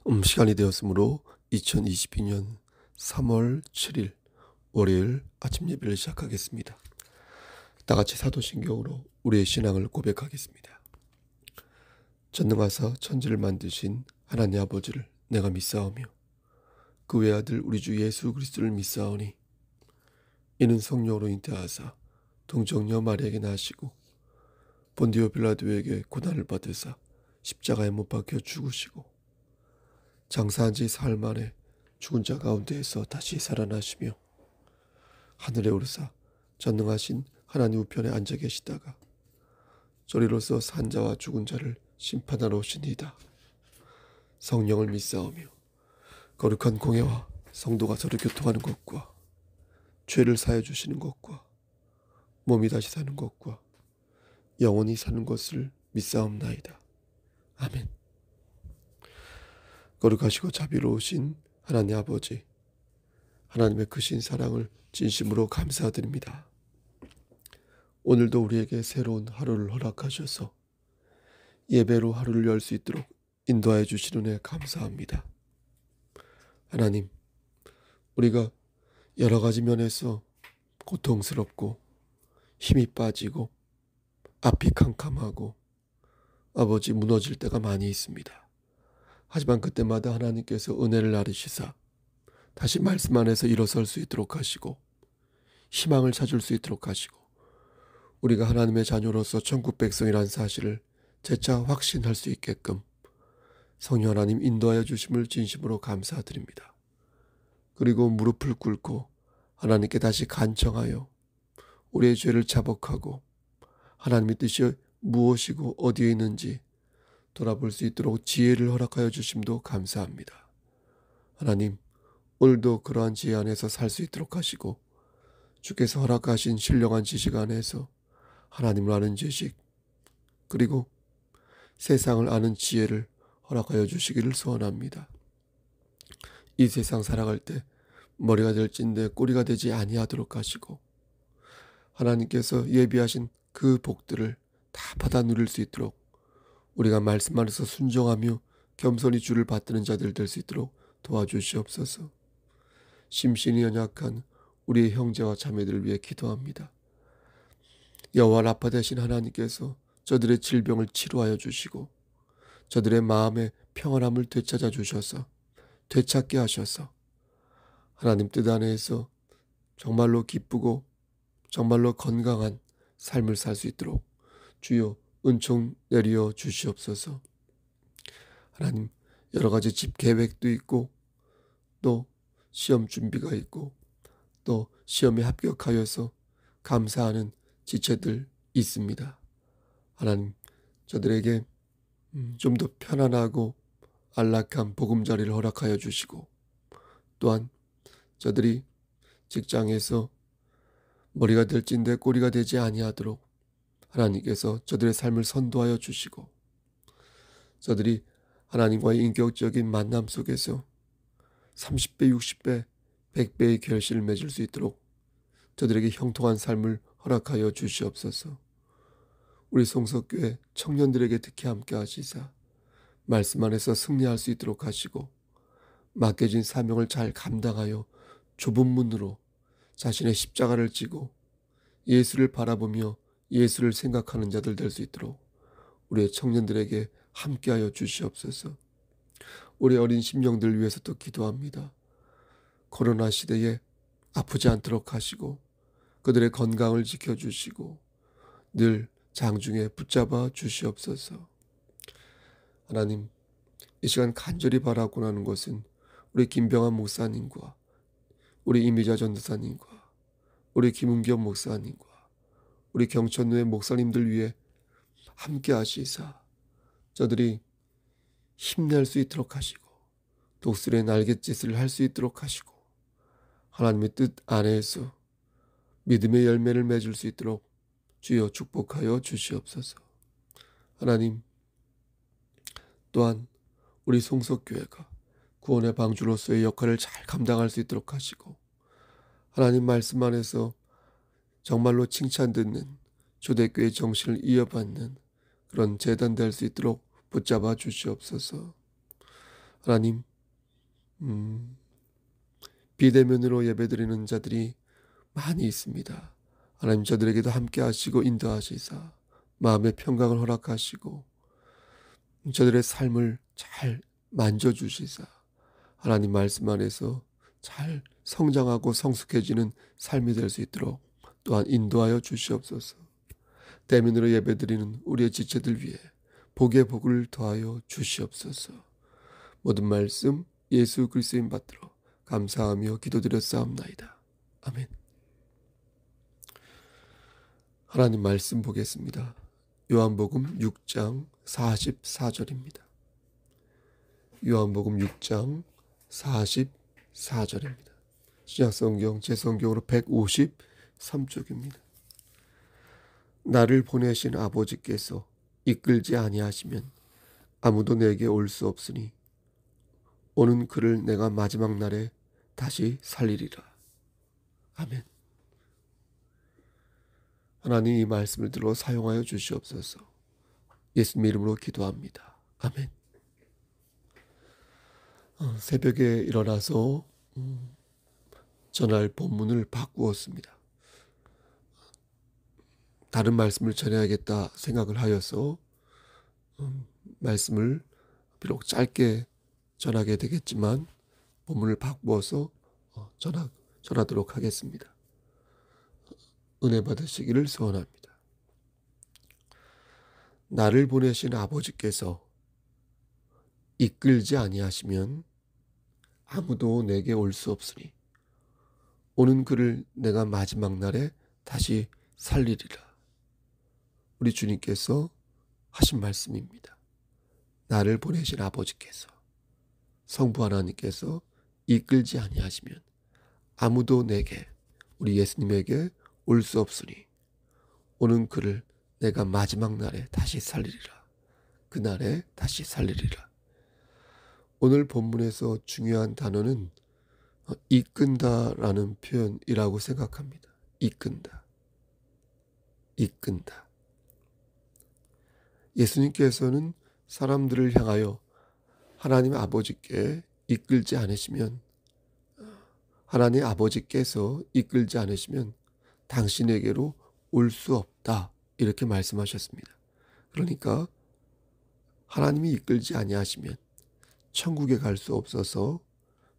시간이 되었으므로 2022년 3월 7일 월요일 아침 예배를 시작하겠습니다. 다같이 사도신경으로 우리의 신앙을 고백하겠습니다. 전능하사 천지를 만드신 하나님 아버지를 내가 믿사오며 그 외아들 우리 주 예수 그리스도를 믿사오니 이는 성령으로 잉태하사 동정녀 마리아에게 나시고 본디오 빌라도에게 고난을 받으사 십자가에 못 박혀 죽으시고 장사한 지 사흘 만에 죽은 자 가운데에서 다시 살아나시며 하늘에 오르사 전능하신 하나님 우편에 앉아 계시다가 저리로서 산 자와 죽은 자를 심판하러 오시니이다. 성령을 믿사오며 거룩한 공예와 성도가 서로 교통하는 것과 죄를 사해 주시는 것과 몸이 다시 사는 것과 영원히 사는 것을 믿사옵나이다. 아멘. 거룩하시고 자비로우신 하나님 아버지, 하나님의 크신 사랑을 진심으로 감사드립니다. 오늘도 우리에게 새로운 하루를 허락하셔서 예배로 하루를 열 수 있도록 인도하여 주시는 은혜 감사합니다. 하나님, 우리가 여러 가지 면에서 고통스럽고 힘이 빠지고 앞이 캄캄하고 아버지 무너질 때가 많이 있습니다. 하지만 그때마다 하나님께서 은혜를 나르시사 다시 말씀 안에서 일어설 수 있도록 하시고 희망을 찾을 수 있도록 하시고 우리가 하나님의 자녀로서 천국 백성이라는 사실을 재차 확신할 수 있게끔 성령 하나님 인도하여 주심을 진심으로 감사드립니다. 그리고 무릎을 꿇고 하나님께 다시 간청하여 우리의 죄를 자복하고 하나님의 뜻이 무엇이고 어디에 있는지 돌아볼 수 있도록 지혜를 허락하여 주심도 감사합니다. 하나님, 오늘도 그러한 지혜 안에서 살 수 있도록 하시고 주께서 허락하신 신령한 지식 안에서 하나님을 아는 지식 그리고 세상을 아는 지혜를 허락하여 주시기를 소원합니다. 이 세상 살아갈 때 머리가 될진데 꼬리가 되지 아니하도록 하시고 하나님께서 예비하신 그 복들을 다 받아 누릴 수 있도록 우리가 말씀 안에서 순종하며 겸손히 주를 받드는 자들 될 수 있도록 도와주시옵소서. 심신이 연약한 우리의 형제와 자매들을 위해 기도합니다. 여호와 라파 되신 하나님께서 저들의 질병을 치료하여 주시고 저들의 마음의 평안함을 되찾아 주셔서 되찾게 하셔서 하나님 뜻 안에서 정말로 기쁘고 정말로 건강한 삶을 살 수 있도록 주여 은총 내려 주시옵소서. 하나님, 여러 가지 집 계획도 있고 또 시험 준비가 있고 또 시험에 합격하여서 감사하는 지체들 있습니다. 하나님, 저들에게 좀 더 편안하고 안락한 보금자리를 허락하여 주시고 또한 저들이 직장에서 머리가 될진데 꼬리가 되지 아니하도록 하나님께서 저들의 삶을 선도하여 주시고 저들이 하나님과의 인격적인 만남 속에서 30배, 60배, 100배의 결실을 맺을 수 있도록 저들에게 형통한 삶을 허락하여 주시옵소서. 우리 송석교회 청년들에게 특히 함께 하시사 말씀 안에서 승리할 수 있도록 하시고 맡겨진 사명을 잘 감당하여 좁은 문으로 자신의 십자가를 지고 예수를 바라보며 예수를 생각하는 자들 될 수 있도록 우리의 청년들에게 함께하여 주시옵소서. 우리 어린 심령들 위해서 또 기도합니다. 코로나 시대에 아프지 않도록 하시고 그들의 건강을 지켜주시고 늘 장중에 붙잡아 주시옵소서. 하나님, 이 시간 간절히 바라고 하는 것은 우리 김병환 목사님과 우리 이미자 전도사님과 우리 김은겸 목사님과 우리 경천로의 목사님들 위해 함께 하시사 저들이 힘낼 수 있도록 하시고 독수리의 날갯짓을 할 수 있도록 하시고 하나님의 뜻 안에서 믿음의 열매를 맺을 수 있도록 주여 축복하여 주시옵소서. 하나님, 또한 우리 송석교회가 구원의 방주로서의 역할을 잘 감당할 수 있도록 하시고 하나님 말씀 안에서 정말로 칭찬 듣는 초대교회 정신을 이어받는 그런 재단 될 수 있도록 붙잡아 주시옵소서. 하나님, 비대면으로 예배드리는 자들이 많이 있습니다. 하나님, 저들에게도 함께 하시고 인도하시사 마음의 평강을 허락하시고 저들의 삶을 잘 만져주시사 하나님 말씀 안에서 잘 성장하고 성숙해지는 삶이 될 수 있도록 또한 인도하여 주시옵소서. 대면으로 예배드리는 우리의 지체들 위해 복의 복을 더하여 주시옵소서. 모든 말씀 예수 그리스도인 받들어 감사하며 기도드렸사옵나이다. 아멘. 하나님 말씀 보겠습니다. 요한복음 6장 44절입니다. 요한복음 6장 44절입니다. 신약성경 제성경으로 153쪽입니다. 나를 보내신 아버지께서 이끌지 아니하시면 아무도 내게 올 수 없으니 오는 그를 내가 마지막 날에 다시 살리리라. 아멘. 하나님, 이 말씀을 들어 사용하여 주시옵소서. 예수님 이름으로 기도합니다. 아멘. 새벽에 일어나서 전할 본문을 바꾸었습니다. 다른 말씀을 전해야겠다 생각을 하여서 말씀을 비록 짧게 전하게 되겠지만 본문을 바꾸어서 전하도록 하겠습니다. 은혜 받으시기를 소원합니다. 나를 보내신 아버지께서 이끌지 아니하시면 아무도 내게 올 수 없으니 오는 그를 내가 마지막 날에 다시 살리리라. 우리 주님께서 하신 말씀입니다. 나를 보내신 아버지께서, 성부 하나님께서 이끌지 아니하시면 아무도 내게, 우리 예수님에게 올 수 없으니 오는 그를 내가 마지막 날에 다시 살리리라. 그날에 다시 살리리라. 오늘 본문에서 중요한 단어는 이끈다라는 표현이라고 생각합니다. 이끈다. 이끈다. 예수님께서는 사람들을 향하여 하나님 아버지께 이끌지 않으시면, 하나님 아버지께서 이끌지 않으시면 당신에게로 올 수 없다, 이렇게 말씀하셨습니다. 그러니까 하나님이 이끌지 아니하시면 천국에 갈 수 없어서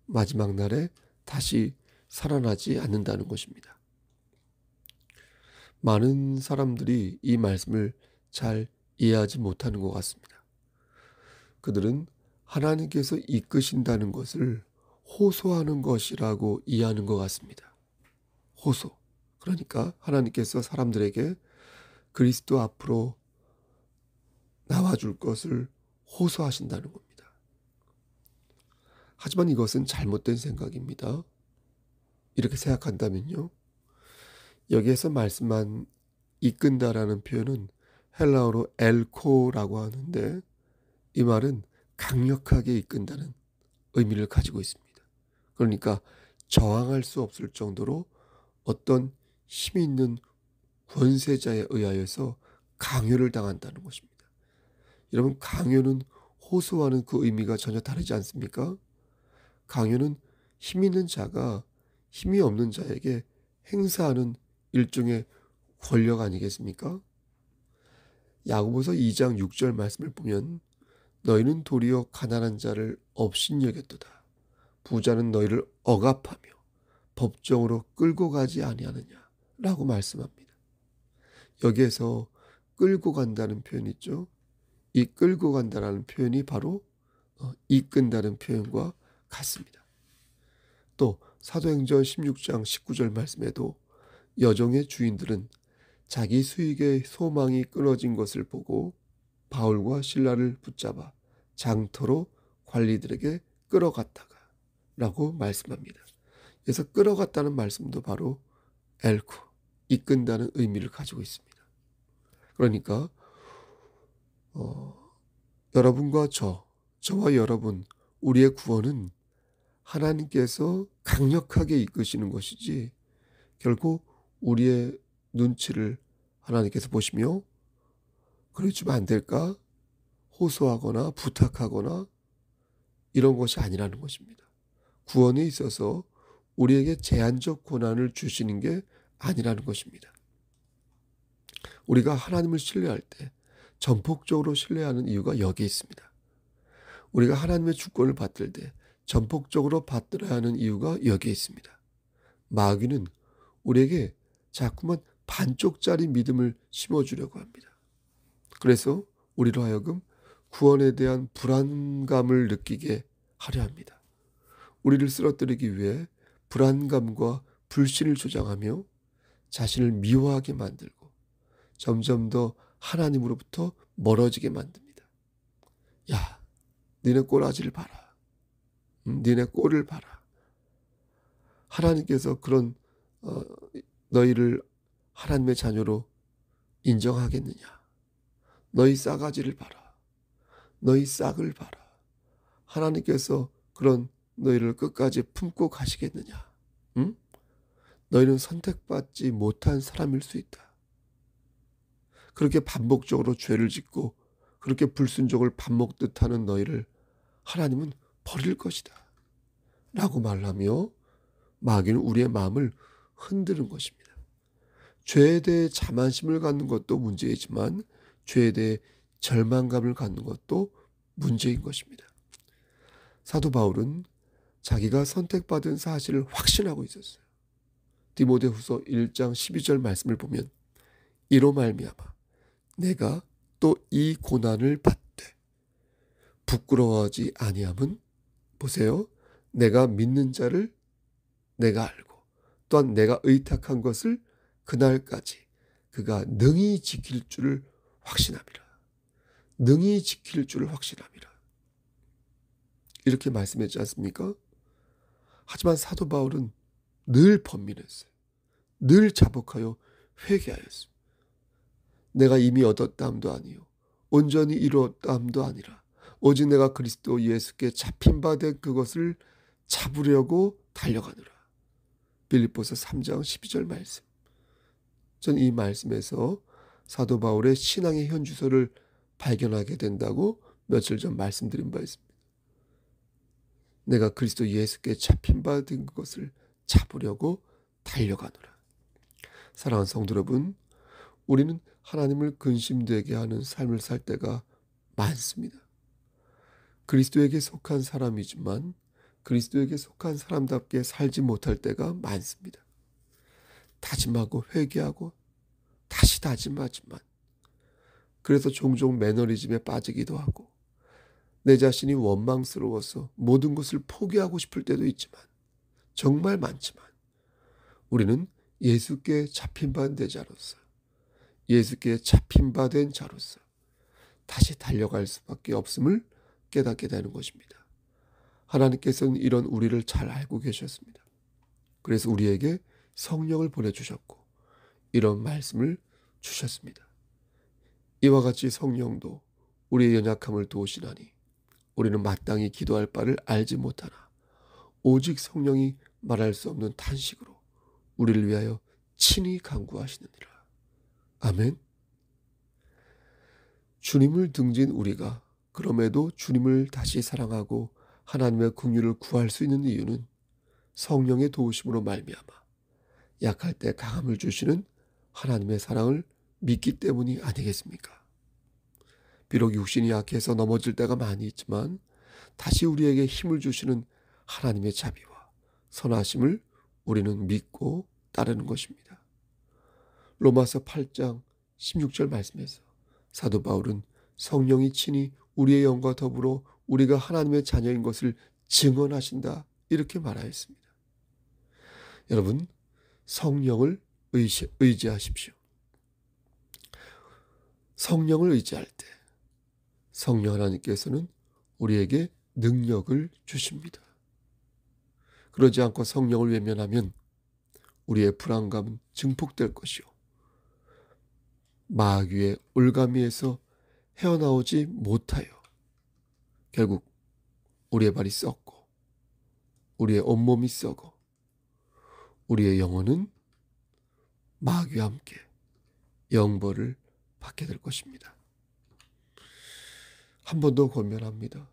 마지막 날에 다시 살아나지 않는다는 것입니다. 많은 사람들이 이 말씀을 잘 이해하지 못하는 것 같습니다. 그들은 하나님께서 이끄신다는 것을 호소하는 것이라고 이해하는 것 같습니다. 호소. 그러니까 하나님께서 사람들에게 그리스도 앞으로 나와줄 것을 호소하신다는 겁니다. 하지만 이것은 잘못된 생각입니다. 이렇게 생각한다면요, 여기에서 말씀한 이끈다라는 표현은 헬라어로 엘코라고 하는데, 이 말은 강력하게 이끈다는 의미를 가지고 있습니다. 그러니까 저항할 수 없을 정도로 어떤 힘이 있는 권세자에 의하여서 강요를 당한다는 것입니다. 여러분, 강요는 호소하는 그 의미가 전혀 다르지 않습니까? 강요는 힘 있는 자가 힘이 없는 자에게 행사하는 일종의 권력 아니겠습니까? 야고보서 2장 6절 말씀을 보면 너희는 도리어 가난한 자를 업신여겼도다. 부자는 너희를 억압하며 법정으로 끌고 가지 아니하느냐 라고 말씀합니다. 여기에서 끌고 간다는 표현이 있죠. 이 끌고 간다라는 표현이 바로 이끈다는 표현과 같습니다. 또 사도행전 16장 19절 말씀에도 여종의 주인들은 자기 수익의 소망이 끊어진 것을 보고 바울과 실라를 붙잡아 장터로 관리들에게 끌어갔다가 라고 말씀합니다. 그래서 끌어갔다는 말씀도 바로 엘쿠, 이끈다는 의미를 가지고 있습니다. 그러니까 여러분과 저와 여러분, 우리의 구원은 하나님께서 강력하게 이끄시는 것이지 결국 우리의 눈치를 하나님께서 보시며 그러시면 안 될까? 호소하거나 부탁하거나 이런 것이 아니라는 것입니다. 구원에 있어서 우리에게 제한적 권한을 주시는 게 아니라는 것입니다. 우리가 하나님을 신뢰할 때 전폭적으로 신뢰하는 이유가 여기에 있습니다. 우리가 하나님의 주권을 받들 때 전폭적으로 받들어야 하는 이유가 여기에 있습니다. 마귀는 우리에게 자꾸만 반쪽짜리 믿음을 심어주려고 합니다. 그래서 우리로 하여금 구원에 대한 불안감을 느끼게 하려 합니다. 우리를 쓰러뜨리기 위해 불안감과 불신을 조장하며 자신을 미워하게 만들고 점점 더 하나님으로부터 멀어지게 만듭니다. 야, 니네 꼬라지를 봐라. 니네 꼴을 봐라. 하나님께서 그런 너희를 하나님의 자녀로 인정하겠느냐. 너희 싸가지를 봐라. 너희 싹을 봐라. 하나님께서 그런 너희를 끝까지 품고 가시겠느냐. 응? 너희는 선택받지 못한 사람일 수 있다. 그렇게 반복적으로 죄를 짓고 그렇게 불순종을 밥 먹듯 하는 너희를 하나님은 버릴 것이다. 라고 말하며 마귀는 우리의 마음을 흔드는 것입니다. 죄에 대해 자만심을 갖는 것도 문제이지만 죄에 대해 절망감을 갖는 것도 문제인 것입니다. 사도 바울은 자기가 선택받은 사실을 확신하고 있었어요. 디모데후서 1장 12절 말씀을 보면 이로 말미암아 내가 또 이 고난을 받되 부끄러워하지 아니함은 보세요. 내가 믿는 자를 내가 알고 또한 내가 의탁한 것을 그날까지 그가 능히 지킬 줄을 확신함이라. 능히 지킬 줄을 확신함이라. 이렇게 말씀했지 않습니까? 하지만 사도 바울은 늘 번민했어요. 늘 자복하여 회개하였습니다. 내가 이미 얻었다함도 아니요 온전히 이루었다함도 아니라 오직 내가 그리스도 예수께 잡힌 바 된 그것을 잡으려고 달려가느라. 빌립보서 3장 12절 말씀. 전 이 말씀에서 사도 바울의 신앙의 현주소를 발견하게 된다고 며칠 전 말씀드린 바 있습니다. 내가 그리스도 예수께 잡힌 바 된 것을 잡으려고 달려가노라. 사랑하는 성도 여러분, 우리는 하나님을 근심되게 하는 삶을 살 때가 많습니다. 그리스도에게 속한 사람이지만 그리스도에게 속한 사람답게 살지 못할 때가 많습니다. 다짐하고 회개하고 다시 다짐하지만 그래서 종종 매너리즘에 빠지기도 하고 내 자신이 원망스러워서 모든 것을 포기하고 싶을 때도 있지만 정말 많지만 우리는 예수께 잡힌 바 된 자로서 예수께 잡힌 바 된 자로서 다시 달려갈 수밖에 없음을 깨닫게 되는 것입니다. 하나님께서는 이런 우리를 잘 알고 계셨습니다. 그래서 우리에게 성령을 보내주셨고 이런 말씀을 주셨습니다. 이와 같이 성령도 우리의 연약함을 도우시나니 우리는 마땅히 기도할 바를 알지 못하나 오직 성령이 말할 수 없는 탄식으로 우리를 위하여 친히 간구하시느니라. 아멘. 주님을 등진 우리가 그럼에도 주님을 다시 사랑하고 하나님의 긍휼을 구할 수 있는 이유는 성령의 도우심으로 말미암아 약할 때 강함을 주시는 하나님의 사랑을 믿기 때문이 아니겠습니까? 비록 육신이 약해서 넘어질 때가 많이 있지만 다시 우리에게 힘을 주시는 하나님의 자비와 선하심을 우리는 믿고 따르는 것입니다. 로마서 8장 16절 말씀에서 사도 바울은 성령이 친히 우리의 영과 더불어 우리가 하나님의 자녀인 것을 증언하신다 이렇게 말하였습니다. 여러분, 성령을 의지하십시오. 성령을 의지할 때 성령 하나님께서는 우리에게 능력을 주십니다. 그러지 않고 성령을 외면하면 우리의 불안감은 증폭될 것이요 마귀의 올가미에서 헤어나오지 못하여 결국 우리의 발이 썩고 우리의 온몸이 썩어 우리의 영혼은 마귀와 함께 영벌을 받게 될 것입니다. 한 번 더 권면합니다.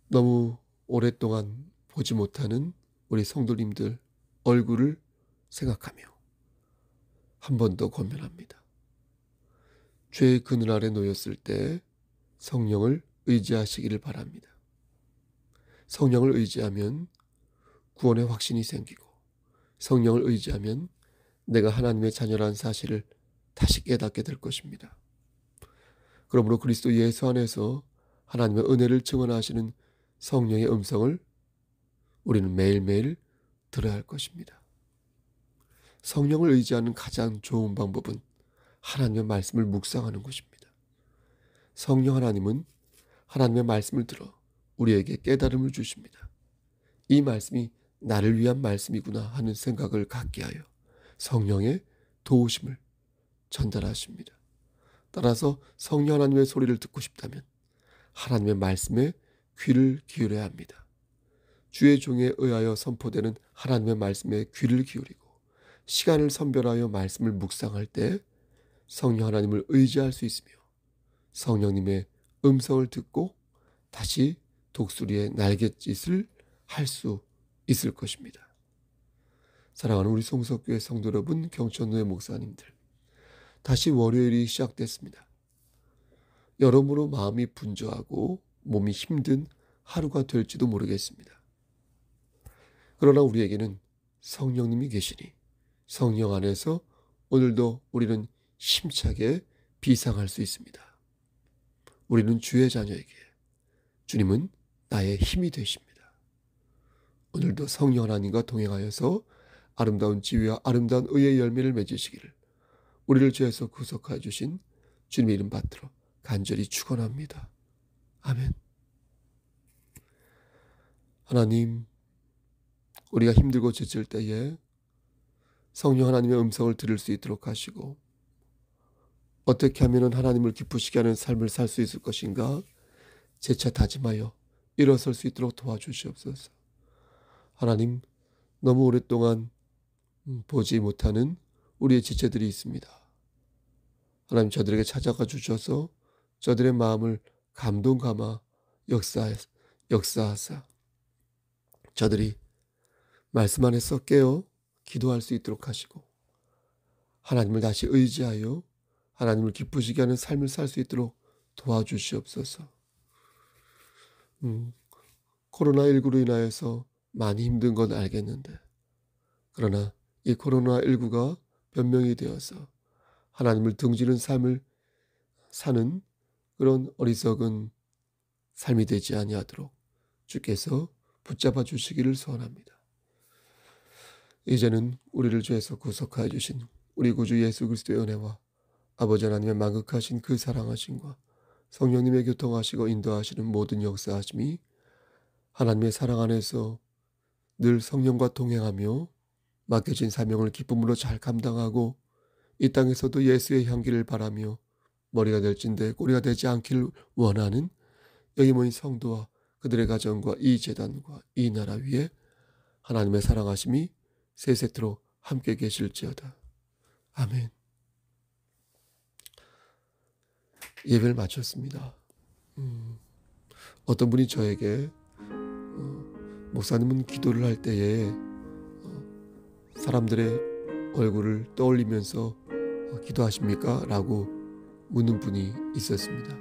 너무 오랫동안 보지 못하는 우리 성도님들 얼굴을 생각하며 한 번 더 권면합니다. 죄의 그늘 아래 놓였을 때 성령을 의지하시기를 바랍니다. 성령을 의지하면 구원의 확신이 생기고, 성령을 의지하면 내가 하나님의 자녀라는 사실을 다시 깨닫게 될 것입니다. 그러므로 그리스도 예수 안에서 하나님의 은혜를 증언하시는 성령의 음성을 우리는 매일매일 들어야 할 것입니다. 성령을 의지하는 가장 좋은 방법은 하나님의 말씀을 묵상하는 것입니다. 성령 하나님은 하나님의 말씀을 들어 우리에게 깨달음을 주십니다. 이 말씀이 나를 위한 말씀이구나 하는 생각을 갖게 하여 성령의 도우심을 전달하십니다. 따라서 성령 하나님의 소리를 듣고 싶다면 하나님의 말씀에 귀를 기울여야 합니다. 주의 종에 의하여 선포되는 하나님의 말씀에 귀를 기울이고 시간을 선별하여 말씀을 묵상할 때 성령 하나님을 의지할 수 있으며 성령님의 음성을 듣고 다시 독수리의 날갯짓을 할 수 있을 것입니다. 사랑하는 우리 송석교회 성도 여러분, 경천노예 목사님들, 다시 월요일이 시작됐습니다. 여러모로 마음이 분주하고 몸이 힘든 하루가 될지도 모르겠습니다. 그러나 우리에게는 성령님이 계시니 성령 안에서 오늘도 우리는 힘차게 비상할 수 있습니다. 우리는 주의 자녀에게 주님은 나의 힘이 되십니다. 오늘도 성령 하나님과 동행하여서 아름다운 지위와 아름다운 의의 열매를 맺으시기를 우리를 죄에서 구속하여 주신 주님의 이름 받들어 간절히 축원합니다. 아멘. 하나님, 우리가 힘들고 지칠 때에 성령 하나님의 음성을 들을 수 있도록 하시고 어떻게 하면 하나님을 기쁘시게 하는 삶을 살 수 있을 것인가 재차 다짐하여 일어설 수 있도록 도와주시옵소서. 하나님, 너무 오랫동안 보지 못하는 우리의 지체들이 있습니다. 하나님, 저들에게 찾아가 주셔서 저들의 마음을 감동 감아 역사하사 저들이 말씀 안에서 깨어 기도할 수 있도록 하시고 하나님을 다시 의지하여 하나님을 기쁘시게 하는 삶을 살 수 있도록 도와주시옵소서. 코로나19로 인하여서 많이 힘든 건 알겠는데, 그러나 이 코로나19가 변명이 되어서 하나님을 등지는 삶을 사는 그런 어리석은 삶이 되지 아니하도록 주께서 붙잡아 주시기를 소원합니다. 이제는 우리를 죄에서 구속하여 주신 우리 구주 예수 그리스도의 은혜와 아버지 하나님의 만극하신 그 사랑하심과 성령님의 교통하시고 인도하시는 모든 역사하심이 하나님의 사랑 안에서 늘 성령과 동행하며 맡겨진 사명을 기쁨으로 잘 감당하고 이 땅에서도 예수의 향기를 바라며 머리가 될진데 꼬리가 되지 않기를 원하는 여기 모인 성도와 그들의 가정과 이 재단과 이 나라 위에 하나님의 사랑하심이 세세토록 함께 계실지어다. 아멘. 예배를 마쳤습니다. 어떤 분이 저에게 목사님은 기도를 할 때에 사람들의 얼굴을 떠올리면서 기도하십니까? 라고 묻는 분이 있었습니다.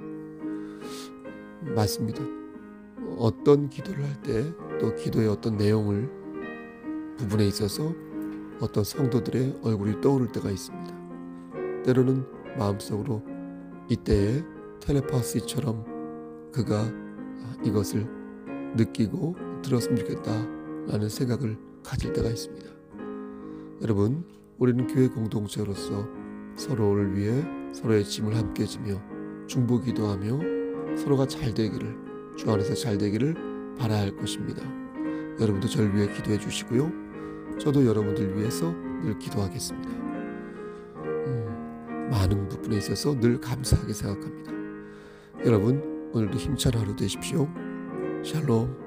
맞습니다. 어떤 기도를 할 때 또 기도의 어떤 내용을 부분에 있어서 어떤 성도들의 얼굴이 떠오를 때가 있습니다. 때로는 마음속으로 이때에 텔레파시처럼 그가 이것을 느끼고 들었으면 좋겠다라는 생각을 가질 때가 있습니다. 여러분, 우리는 교회 공동체로서 서로를 위해 서로의 짐을 함께 지며 중보기도하며 서로가 잘 되기를, 주 안에서 잘 되기를 바라야 할 것입니다. 여러분도 저를 위해 기도해 주시고요. 저도 여러분들 위해서 늘 기도하겠습니다. 많은 부분에 있어서 늘 감사하게 생각합니다. 여러분, 오늘도 힘찬 하루 되십시오. 샬롬.